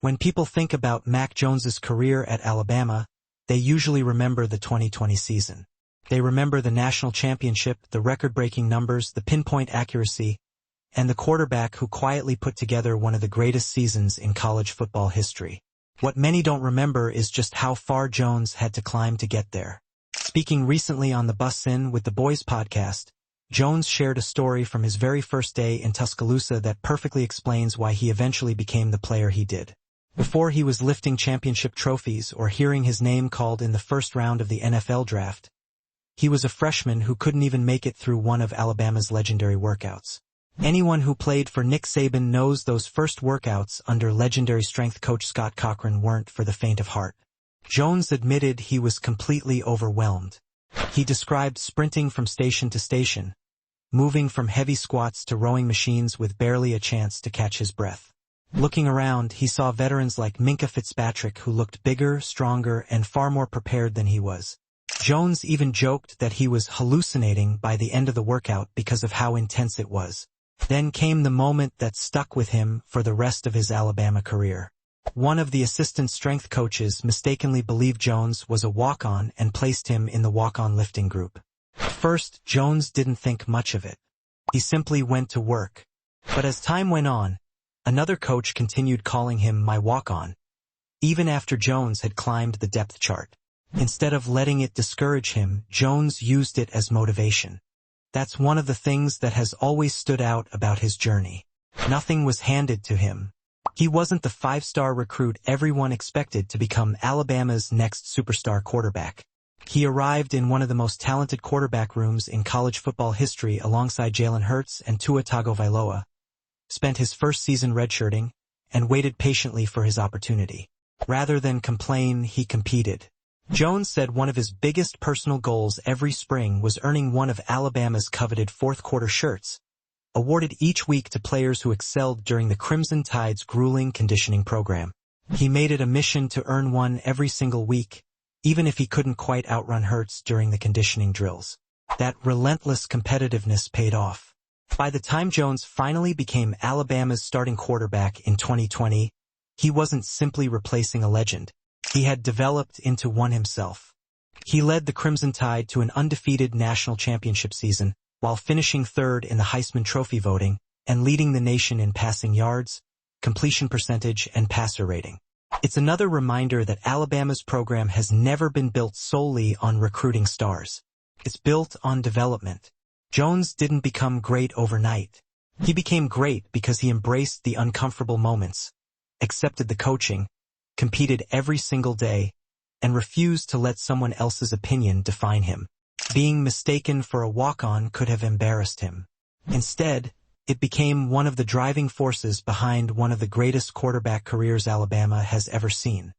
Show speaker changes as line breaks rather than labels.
When people think about Mac Jones's career at Alabama, they usually remember the 2020 season. They remember the national championship, the record-breaking numbers, the pinpoint accuracy, and the quarterback who quietly put together one of the greatest seasons in college football history. What many don't remember is just how far Jones had to climb to get there. Speaking recently on the Bus-In with the Boys podcast, Jones shared a story from his very first day in Tuscaloosa that perfectly explains why he eventually became the player he did. Before he was lifting championship trophies or hearing his name called in the first round of the NFL draft, he was a freshman who couldn't even make it through one of Alabama's legendary workouts. Anyone who played for Nick Saban knows those first workouts under legendary strength coach Scott Cochran weren't for the faint of heart. Jones admitted he was completely overwhelmed. He described sprinting from station to station, moving from heavy squats to rowing machines with barely a chance to catch his breath. Looking around, he saw veterans like Minkah Fitzpatrick who looked bigger, stronger, and far more prepared than he was. Jones even joked that he was hallucinating by the end of the workout because of how intense it was. Then came the moment that stuck with him for the rest of his Alabama career. One of the assistant strength coaches mistakenly believed Jones was a walk-on and placed him in the walk-on lifting group. At first, Jones didn't think much of it. He simply went to work. But as time went on, another coach continued calling him my walk-on, even after Jones had climbed the depth chart. Instead of letting it discourage him, Jones used it as motivation. That's one of the things that has always stood out about his journey. Nothing was handed to him. He wasn't the five-star recruit everyone expected to become Alabama's next superstar quarterback. He arrived in one of the most talented quarterback rooms in college football history alongside Jalen Hurts and Tua Tagovailoa, spent his first season redshirting, and waited patiently for his opportunity. Rather than complain, he competed. Jones said one of his biggest personal goals every spring was earning one of Alabama's coveted fourth-quarter shirts, awarded each week to players who excelled during the Crimson Tide's grueling conditioning program. He made it a mission to earn one every single week, even if he couldn't quite outrun Hurts during the conditioning drills. That relentless competitiveness paid off. By the time Jones finally became Alabama's starting quarterback in 2020, he wasn't simply replacing a legend. He had developed into one himself. He led the Crimson Tide to an undefeated national championship season, while finishing third in the Heisman Trophy voting and leading the nation in passing yards, completion percentage, and passer rating. It's another reminder that Alabama's program has never been built solely on recruiting stars. It's built on development. Jones didn't become great overnight. He became great because he embraced the uncomfortable moments, accepted the coaching, competed every single day, and refused to let someone else's opinion define him. Being mistaken for a walk-on could have embarrassed him. Instead, it became one of the driving forces behind one of the greatest quarterback careers Alabama has ever seen.